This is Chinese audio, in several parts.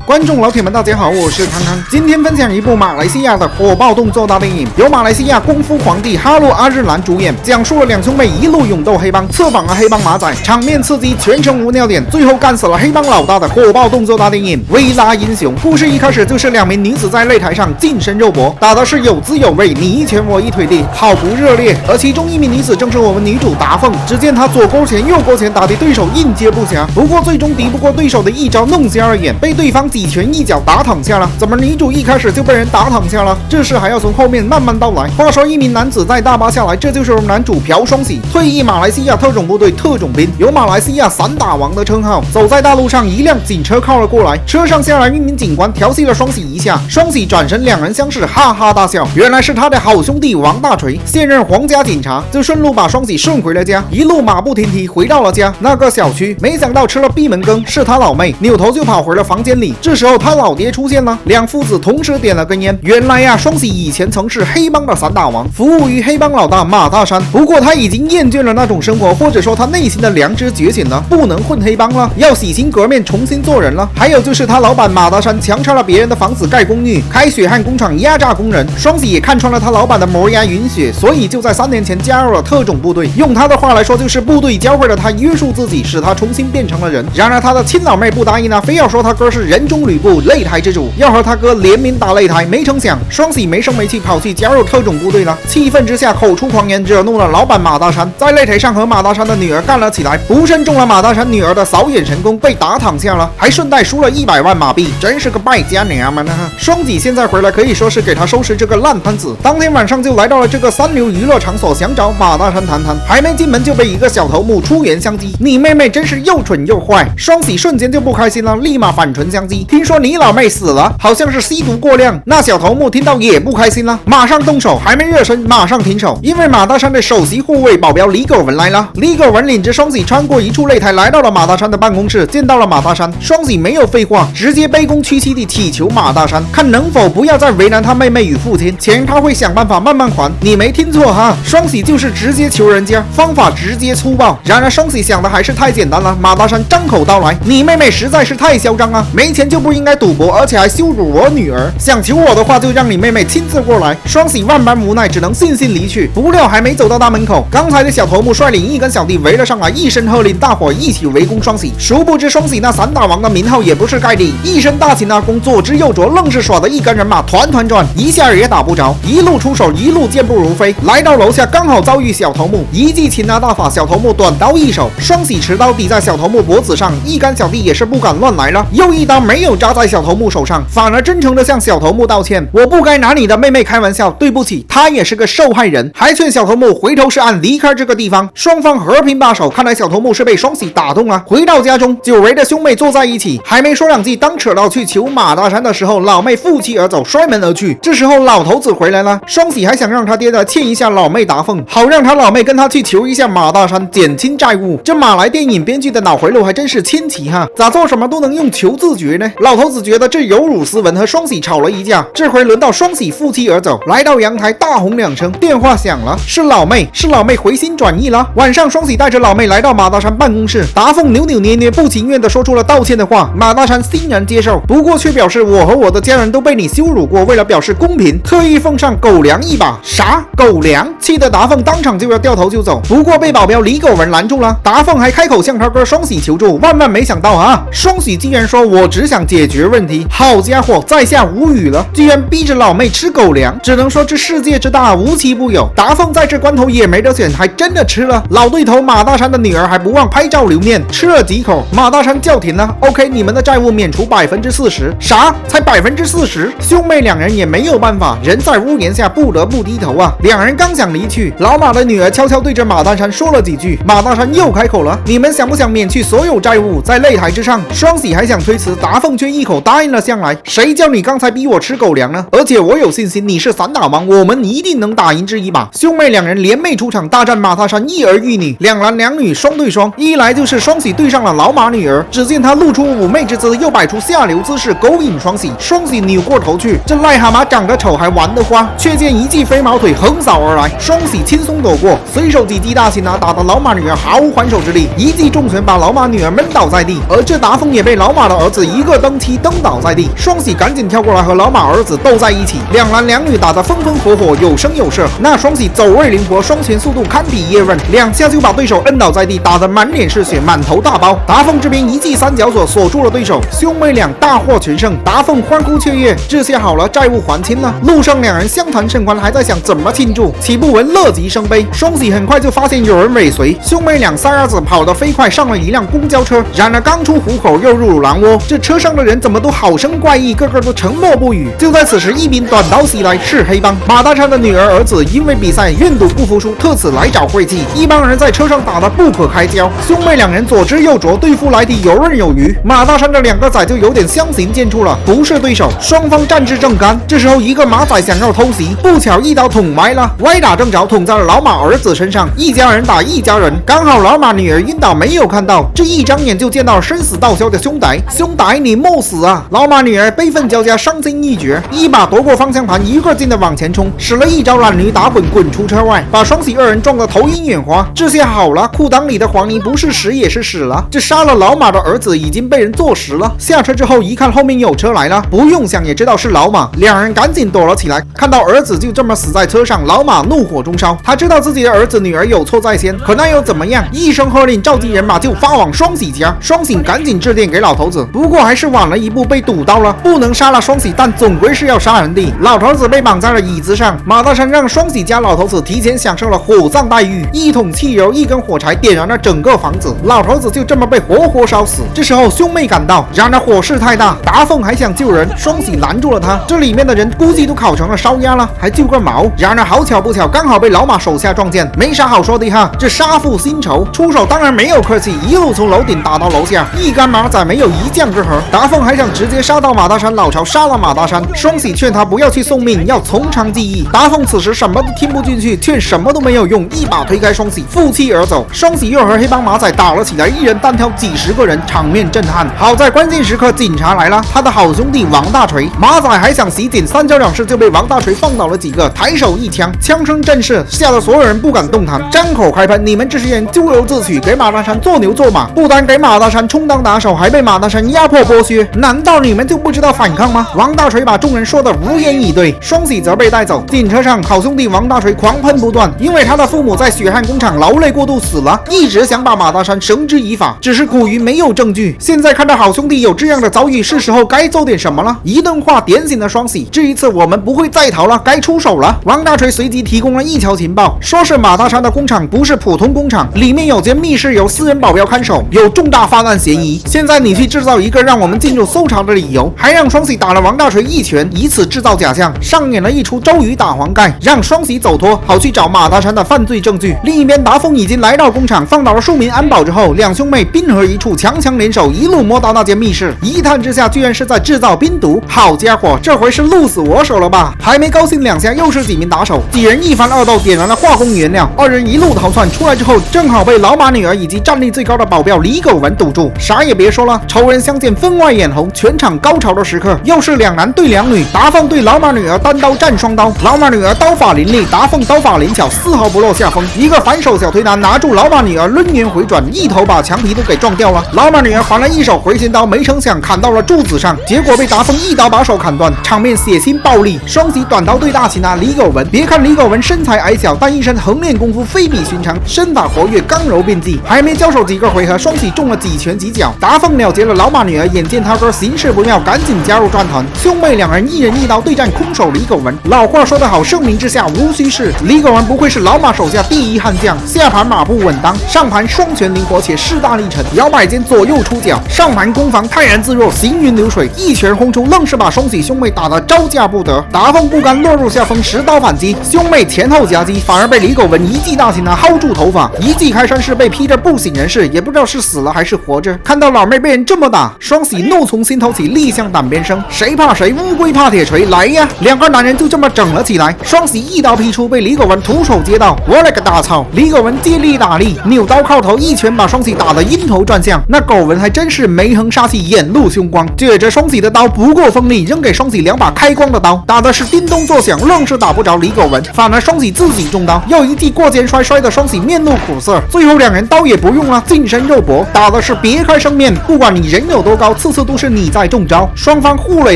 观众老铁们，大家好，我是康康。今天分享一部马来西亚的火爆动作大电影，由马来西亚功夫皇帝哈洛阿日兰主演，讲述了两兄妹一路勇斗黑帮，策反了黑帮马仔，场面刺激，全程无尿点，最后干死了黑帮老大的火爆动作大电影《微拉英雄》。故事一开始就是两名女子在擂台上近身肉搏，打的是有滋有味，你一拳我一腿的，好不热烈。而其中一名女子正是我们女主达凤，只见她左勾拳右勾拳，打的对手应接不暇，不过最终敌不过对手的一招弄瞎了眼，被对方几拳一脚打躺下了。怎么女主一开始就被人打躺下了？这事还要从后面慢慢道来。话说一名男子在大巴下来，这就是我们男主朴双喜，退役马来西亚特种部队特种兵，有马来西亚散打王的称号。走在大路上，一辆警车靠了过来，车上下来一名警官调戏了双喜一下，双喜转身，两人相视，哈哈大笑。原来是他的好兄弟王大锤，现任皇家警察，就顺路把双喜顺回了家，一路马不停蹄回到了家那个小区。没想到吃了闭门羹，是他老妹，扭头就跑回了房间里。这时候他老爹出现了，两父子同时点了根烟。原来呀，双喜以前曾是黑帮的散打王，服务于黑帮老大马大山。不过他已经厌倦了那种生活，或者说他内心的良知觉醒了，不能混黑帮了，要洗心革面，重新做人了。还有就是他老板马大山强拆了别人的房子盖公寓，开血汗工厂压榨工人。双喜也看穿了他老板的磨牙云血，所以就在3年前加入了特种部队。用他的话来说，就是部队教会了他约束自己，使他重新变成了人。然而他的亲老妹不答应啊，非要说他哥是人中吕布，擂台之主，要和他哥联名打擂台。没成想双喜没生没气，跑去加入特种部队了。气愤之下口出狂言，惹怒了老板马大山，在擂台上和马大山的女儿干了起来，不慎中了马大山女儿的扫眼神功，被打躺下了，还顺带输了100万马币，真是个败家娘们啊！双喜现在回来可以说是给他收拾这个烂摊子。当天晚上就来到了这个三流娱乐场所，想找马大山谈谈，还没进门就被一个小头目出言相讥，你妹妹真是又蠢又坏。双喜瞬间就不开心了，立马反唇相讥，听说你老妹死了，好像是吸毒过量。那小头目听到也不开心了，马上动手，还没热身马上停手，因为马大山的首席护卫保镖李狗文来了。李狗文领着双喜穿过一处擂台，来到了马大山的办公室，见到了马大山。双喜没有废话，直接卑躬屈膝地祈求马大山，看能否不要再为难他妹妹与父亲，钱他会想办法慢慢还。你没听错哈，双喜就是直接求人家，方法直接粗暴。然而双喜想的还是太简单了，马大山张口道来，你妹妹实在是太嚣张啊，没钱就不应该赌博，而且还羞辱我女儿，想求我的话就让你妹妹亲自过来。双喜万般无奈，只能悻悻离去。不料还没走到大门口，刚才的小头目率领一干小弟围了上来，一声喝令，大伙一起围攻双喜。殊不知双喜那散打王的名号也不是盖的，一身大擒拿功，左支右啄，愣是耍得一干人马团团转，一下也打不着，一路出手，一路健步如飞。来到楼下刚好遭遇小头目，一记擒拿大法，小头目短刀一手，双喜持刀抵在小头目脖子上，一干小弟也是不敢乱来了，又一刀没有扎在小头目手上，反而真诚地向小头目道歉，我不该拿你的妹妹开玩笑，对不起，她也是个受害人，还劝小头目回头是岸，离开这个地方。双方和平罢手，看来小头目是被双喜打动了。回到家中，久违的兄妹坐在一起，还没说两句，当扯到去求马大山的时候，老妹负气而走，摔门而去。这时候老头子回来了，双喜还想让他爹的欠一下老妹达凤，好让他老妹跟他去求一下马大山，减轻债务。这马来电影编剧的脑回路还真是千奇哈，咋做什么都能用求自觉呢？老头子觉得这有辱斯文，和双喜吵了一架。这回轮到双喜负气而走，来到阳台大吼2声，电话响了，是老妹回心转意了。晚上双喜带着老妹来到马大山办公室，达凤扭扭捏捏不情愿地说出了道歉的话，马大山欣然接受，不过却表示我和我的家人都被你羞辱过，为了表示公平，特意奉上狗粮一把。啥狗粮？气得达凤当场就要掉头就走，不过被保镖李狗文拦住了。达凤还开口向他哥双喜求助，万万没想到啊，双喜竟然说我只想解决问题。好家伙，在下无语了，居然逼着老妹吃狗粮，只能说这世界之大无奇不有。达凤在这关头也没得选，还真的吃了。老对头马大山的女儿还不忘拍照留念，吃了几口，马大山叫停了。OK， 你们的债务免除40%。啥？才40%？兄妹两人也没有办法，人在屋檐下不得不低头啊。两人刚想离去，老马的女儿悄悄对着马大山说了几句，马大山又开口了，你们想不想免去所有债务？在擂台之上，双喜还想推辞，达凤却一口答应了下来。谁叫你刚才逼我吃狗粮呢？而且我有信心你是散打王，我们一定能打赢这一把。兄妹两人联袂出场，大战马大山一儿一女，两男两女双对双，一来就是双喜对上了老马女儿，只见他露出妩媚之姿，又摆出下流姿势勾引双喜，双喜扭过头去，这癞蛤蟆长得丑还玩得花，却见一记飞毛腿横扫而来，双喜轻松躲过，随手几记大擒拿打得老马女儿毫无还手之力，一记重拳把老马女儿闷倒在地。而这达凤也被老马的儿子一个个登梯蹬倒在地。双喜赶紧跳过来和老马儿子斗在一起，两男两女打得风风火火，有声有色。那双喜走位灵活，双拳速度堪比叶问，两下就把对手摁倒在地，打得满脸是血，满头大包。达凤这边一记三角锁锁住了对手，兄妹俩大获全胜。达凤欢呼雀跃，这下好了，债务还清了。路上两人相谈甚欢，还在想怎么庆祝，岂不闻乐极生悲。双喜很快就发现有人尾随，兄妹俩撒丫子跑得飞快，上了一辆公交车。然而刚出虎口又入狼窝，这车上的人怎么都好生怪异，个个都沉默不语。就在此时，一柄短刀袭来，是黑帮马大山的女儿子，因为比赛愿赌不服输，特此来找晦气。一帮人在车上打得不可开交，兄妹两人左支右啄，对付来的游刃有余。马大山这两个仔就有点相形见绌了，不是对手，双方战至正干。这时候一个马仔想要偷袭，不巧一刀捅歪了，歪打正着，捅在了老马儿子身上。一家人打一家人，刚好老马女儿晕倒没有看到，这一张眼就见到生死道消的兄弟，兄弟你莫死啊！老马女儿悲愤交加，伤心欲绝，一把夺过方向盘，一个劲的往前冲，使了一招懒驴打滚，滚出车外，把双喜二人撞得头晕眼花。这下好了，裤裆里的黄泥不是屎也是屎了。这杀了老马的儿子已经被人坐实了。下车之后一看后面有车来了，不用想也知道是老马，两人赶紧躲了起来。看到儿子就这么死在车上，老马怒火中烧，他知道自己的儿子女儿有错在先，可那又怎么样？一声喝令，召集人马就发往双喜家。双喜赶紧致电给老头子，不过还是晚了一步，被堵到了，不能杀了双喜，但总归是要杀人的。老头子被绑在了椅子上，马大山让双喜家老头子提前享受了火葬待遇，一桶汽油一根火柴点燃了整个房子，老头子就这么被活活烧死。这时候兄妹赶到，然而火势太大，达凤还想救人，双喜拦住了他。这里面的人估计都烤成了烧鸭了，还救个毛。然而好巧不巧，刚好被老马手下撞见，没啥好说的哈，这杀父新仇，出手当然没有客气，一路从楼顶打到楼下，一干马仔没有一将之和。达凤还想直接杀到马大山老巢，杀了马大山。双喜劝他不要去送命，要从长计议。达凤此时什么都听不进去，劝什么都没有用，一把推开双喜，负气而走。双喜又和黑帮马仔打了起来，一人单挑几十个人，场面震撼。好在关键时刻警察来了，他的好兄弟王大锤，马仔还想袭警，三招两式就被王大锤放倒了几个，抬手一枪，枪声震世，吓得所有人不敢动弹，张口开喷，你们这些人咎由自取，给马大山做牛做马，不单给马大山充当打手，还被马大山压迫剥削，难道你们就不知道反抗吗？王大锤把众人说得无言以对。双喜则被带走，警车上好兄弟王大锤狂喷不断，因为他的父母在血汗工厂劳累过度死了，一直想把马大山绳之以法，只是苦于没有证据。现在看到好兄弟有这样的遭遇，是时候该做点什么了。一顿话点醒了双喜，这一次我们不会再逃了，该出手了。王大锤随即提供了一条情报，说是马大山的工厂不是普通工厂，里面有间密室，有私人保镖看守，有重大犯案嫌疑。现在你去制造一个让我们进入搜查的理由，还让双喜打了王大锤一拳，以此制造假象，上演了一出周瑜打黄盖，让双喜走脱，好去找马大山的犯罪证据。另一边达凤已经来到工厂，放倒了数名安保之后，两兄妹兵合一处，强强联手，一路摸到那间密室，一探之下居然是在制造冰毒。好家伙，这回是鹿死我手了吧？还没高兴两下，又是几名打手，几人一番恶斗，点燃了化工原料，二人一路逃窜，出来之后正好被老马女儿以及战力最高的保镖李狗文堵住。啥也别说了，仇人相见分外眼红，全场高潮的时刻，又是两男对两女，达凤对老马女儿单刀战双刀，老马女儿刀法凌厉，达凤刀法灵巧，丝毫不落下风。一个反手小推拿拿住老马女儿，抡圆回转，一头把墙皮都给撞掉了。老马女儿还了一手回旋刀，没成想砍到了柱子上，结果被达凤一刀把手砍断，场面血腥暴力。双喜短刀对大擒拿李狗文，别看李狗文身材矮小，但一身横练功夫非比寻常，身法活跃，刚柔并济。还没交手几个回合，双喜中了几拳几脚，达凤了结了老马女儿。眼见他哥形势不妙，赶紧加入战团。兄妹两人一人一刀对战空手李狗文。老话说得好，盛名之下无虚事。李狗文不愧是老马手下第一悍将，下盘马步稳当，上盘双拳灵活且势大力沉，摇摆间左右出脚，上盘攻防泰然自若，行云流水，一拳轰出，愣是把双喜兄妹打得招架不得。达凤不甘落入下风，持刀反击，兄妹前后夹击，反而被李狗文一记大擒拿薅住头发，一记开山式被劈着不省人事，也不知道是死了还是活着。看到老妹被人这么打，双喜怒从心头起，力向胆边生，谁怕谁，乌龟怕铁锤，来呀！两个男人就这么整了起来。双喜一刀劈出，被李狗文徒手接到，我勒个大操！李狗文借力打力，扭刀靠头，一拳把双喜打得晕头转向。那狗文还真是眉横杀气，眼露凶光。觉着双喜的刀不够锋利，扔给双喜两把开光的刀，打的是叮咚作响，愣是打不着李狗文，反而双喜自己中刀，又一记过肩摔，摔的双喜面露苦涩。最后两人刀也不用了，近身肉搏，打的是别开生面。不管你人有多高，次次都是你在中招，双方互垒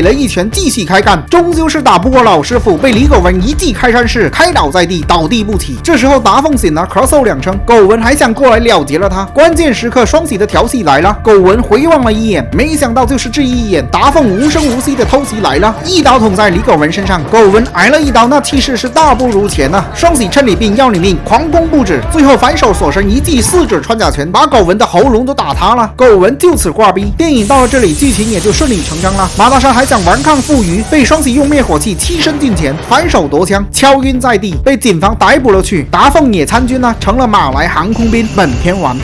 了一拳，继续开干，终究是打不过老师傅，被李狗文一记开山式开倒在地，倒地不起。这时候达凤醒了，咳嗽2声，狗文还想过来了结了他。关键时刻，双喜的调戏来了，狗文回望了一眼，没想到就是这一眼，达凤无声无息的偷袭来了，一刀捅在李狗文身上，狗文挨了一刀，那气势是大不如前啊！双喜趁你病要你命，狂攻不止，最后反手锁身一记4指穿甲拳，把狗文的喉咙都打塌了。狗文就此挂逼。电影到了这里，剧情也就顺理成章了。马大山还想顽抗负隅，被双喜用灭火器欺身近前，反手夺枪，敲晕在地，被警方逮捕了去。达凤也参军了，成了马来航空兵。本片完。